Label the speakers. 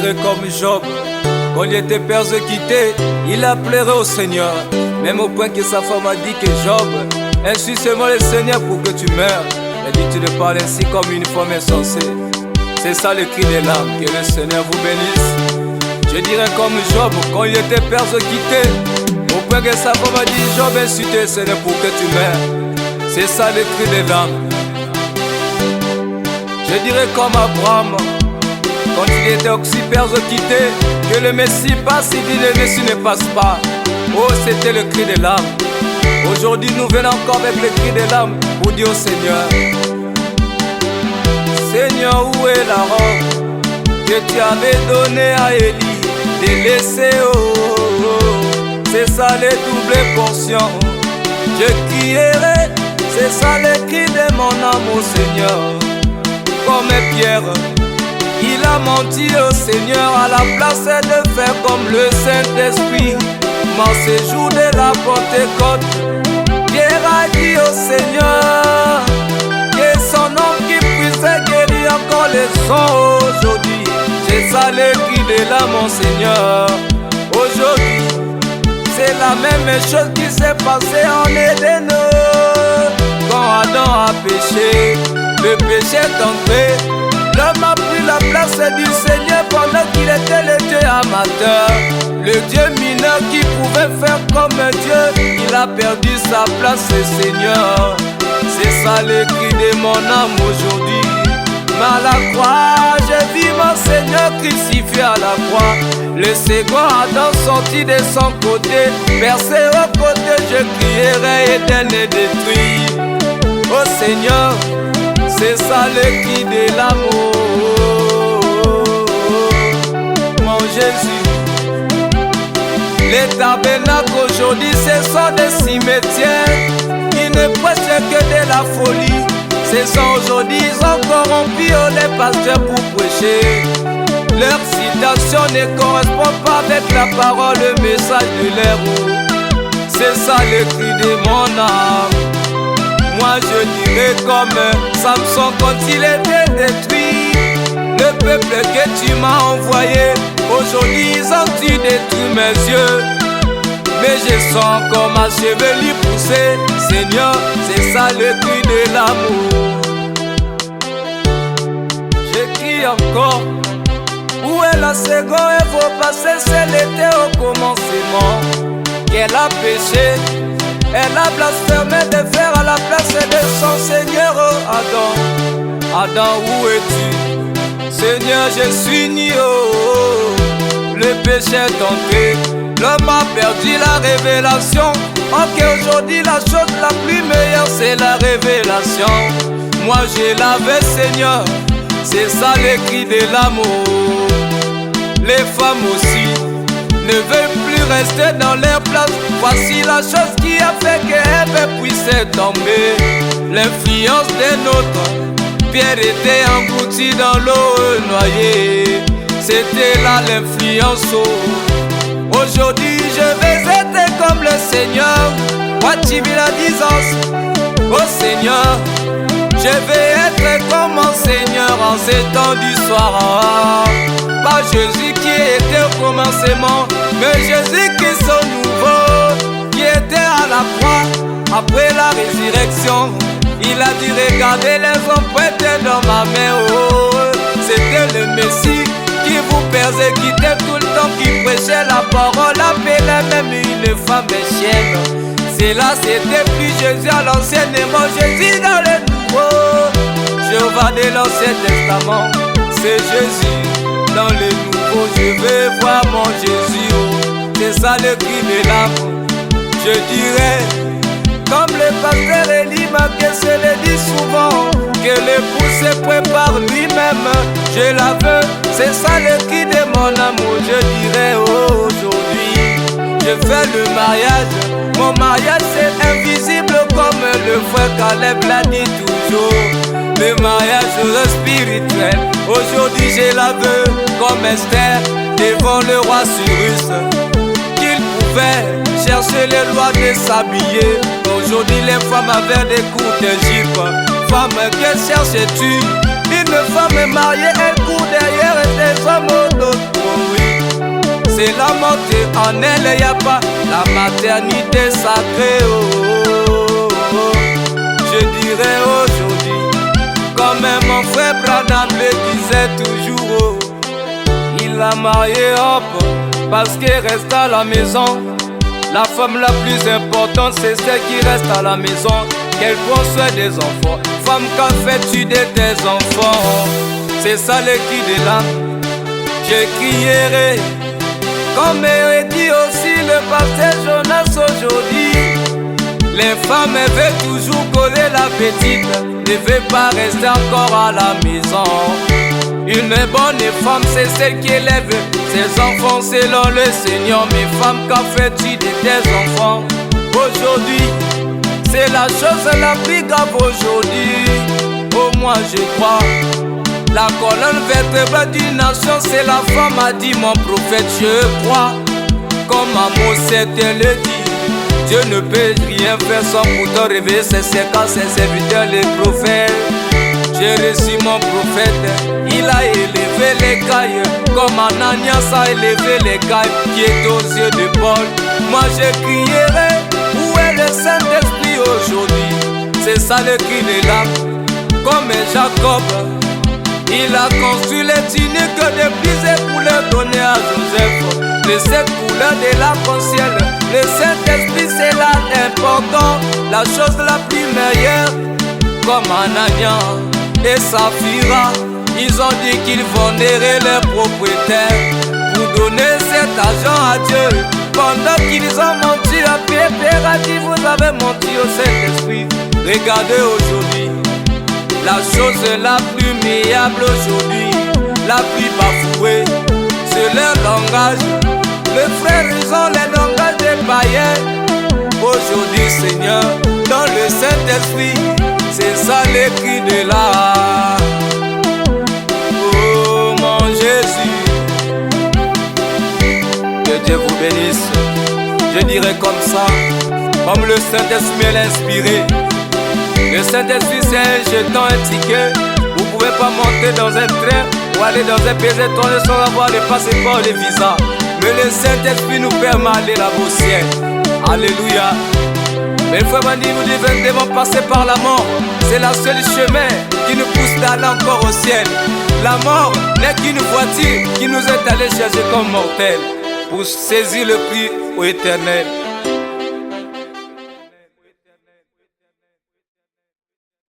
Speaker 1: dirais comme Job, quand il était persécuté, il a pleuré au Seigneur, même au point que sa femme a dit que Job, insulte seulement le Seigneur pour que tu meurs. Elle dit tu ne parles ainsi comme une femme insensée. C'est ça le cri des larmes, que le Seigneur vous bénisse. Je dirais comme Job, quand il était persécuté, au point que sa femme a dit Job, insulte le Seigneur pour que tu meurs. C'est ça le cri des larmes. Je dirais comme Abraham, quand il était aussi persécuté, que le Messie passe, il dit le Messie ne passe pas. Oh, c'était le cri des larmes. Aujourd'hui, nous venons encore avec le cri des larmes pour dire au Seigneur, Seigneur, où est la robe que tu avais donnée à Élie de laisser, c'est ça les doubles portions. Je crierai, c'est ça le cri de mon âme au Seigneur. Comme Pierre, il a menti au Seigneur à la place de faire comme le Saint-Esprit. Mon séjour de la Pentecôte, Pierre a dit au Seigneur que son nom qui puisse guérir encore les sons aujourd'hui. J'ai ça le cri de là, mon Seigneur. Aujourd'hui, c'est la même chose qui s'est passée en Éden. Quand Adam a péché, le péché est entré. L'homme a pris la place du Seigneur pendant qu'il était le Dieu amateur. Le Dieu mineur qui pouvait faire comme Dieu, il a perdu sa place, le Seigneur. C'est ça le cri de mon âme aujourd'hui. Mais à la croix, j'ai vu mon Seigneur crucifié à la croix. Le second Adam sorti de son côté, percé au côté, je crierai Éden est détruit. Oh Seigneur, c'est ça le cri de l'amour, mon Jésus. Les tabernacles aujourd'hui, ce sont des cimetières. Ils ne prêchent que de la folie. Ce sont aujourd'hui, ils ont corrompu les pasteurs pour prêcher. Leur citation ne correspond pas avec la parole, le message de leur eau. C'est ça le cri de mon âme. Moi je dirais comme Samson quand il était détruit. Le peuple que tu m'as envoyé, aujourd'hui ils ont détruit mes yeux. Mais je sens encore ma chevelure pousser. Seigneur, c'est ça le cri de l'amour. J'écris encore. Où est la seconde et vos passés, c'est l'été au commencement. Qu'elle a péché, elle a blasphémé de faire à la place de son Seigneur, Adam. Adam, où es-tu? Seigneur, je suis ni le péché est entré. L'homme a perdu la révélation. Ok, aujourd'hui la chose la plus meilleure c'est la révélation. Moi j'ai lavé Seigneur, c'est ça le cri de l'amour. Les femmes aussi ne veulent plus rester dans leur place. Voici la chose qui a fait qu'Ève puisse tomber. L'influence des nôtres. Pierre était englouti dans l'eau noyée. C'était là l'influence. Aujourd'hui je vais être comme le Seigneur. Voici la disance. Oh Seigneur, je vais être comme mon Seigneur en ces temps du soir. Pas Jésus qui était au commencement, mais Jésus qui est son nouveau, qui était à la croix après la résurrection. Il a dit regardez les empreintes dans ma main. Oh, c'était le Messie qui vous persécutait tout le temps, qui prêchait la parole, appelait même une femme chienne. C'est là, c'était plus Jésus à l'ancien, mais Jésus dans le nouveau. Jéhovah de l'ancien testament, c'est Jésus dans le nouveau. Je vais voir mon Jésus, oh. C'est ça le cri de l'âme. Je dirais, comme le pasteur Élie Maquet se le dit souvent, que l'époux se prépare lui-même. Je la veux, c'est ça le cri de mon amour. Je dirais aujourd'hui, je fais le mariage. Mon mariage c'est invisible comme le frère Caleb l'a dit toujours. Le mariage spirituel, aujourd'hui je la veux comme Esther devant le roi Cyrus. Qu'il pouvait chercher les lois de s'habiller. Aujourd'hui les femmes avaient des courtes jupes. Femme, que cherches-tu? Une Une femme mariée, elle court derrière des hommes d'autres. C'est la montée en elle, y a pas la maternité sacrée. Je dirais aujourd'hui, comme mon frère Branham le disait toujours, il a marié hop parce qu'elle reste à la maison. La femme la plus importante, c'est celle qui reste à la maison, qu'elle prend soin des enfants. Femme, qu'en fais-tu de tes enfants? C'est ça le cri de l'âme. Je crierai, comme dit aussi le pasteur Jonas aujourd'hui. Les femmes veulent toujours coller la petite, ne veulent pas rester encore à la maison. Une bonne femme, c'est celle qui élève ses enfants selon le Seigneur. Mais femme, qu'en fais-tu de tes enfants? Aujourd'hui, c'est la chose la plus grave aujourd'hui. Au moins je crois, la colonne vertébrale d'une nation, c'est la femme, a dit mon prophète. Je crois, comme Amos 7 le dit, Dieu ne peut rien faire sans pourtant réveiller ses séquences, ses serviteurs, les prophètes. J'ai reçu mon prophète, il a élevé les cailles, comme Ananias a élevé les cailles qui est aux yeux de Paul. Moi je crierai, où est le Saint-Esprit aujourd'hui? C'est ça le cri de l'âme, comme Jacob. Il a construit les tuniques de plusieurs couleurs données à Joseph. Les 7 couleurs de l'arc-en-ciel, le Saint-Esprit c'est là important, la chose la plus meilleure. Comme Ananias et Saphira, ils ont dit qu'ils venderaient leurs propriétaires pour donner cet argent à Dieu. Pendant qu'ils ont menti à Pierre a dit vous avez menti au Saint-Esprit. Regardez aujourd'hui, la chose la plus méable aujourd'hui, la plus bafouée, c'est leur langage. Les frères, ils ont les langages des païens. Aujourd'hui, Seigneur, dans le Saint-Esprit, c'est ça les cris de l'âme. Oh mon Jésus, que Dieu vous bénisse. Je dirais comme ça, comme le Saint-Esprit l'a inspiré. Le Saint-Esprit c'est un jeton, un ticket. Vous pouvez pas monter dans un train ou aller dans un pays étranger sans avoir le passeport et le visa. Mais le Saint-Esprit nous permet d'aller là-bas au ciel. Alléluia. Mais frère m'a dit, nous devons passer par la mort. C'est la seule chemin qui nous pousse d'aller encore au ciel. La mort n'est qu'une voiture qui nous est allée chercher comme mortels pour saisir le prix au éternel.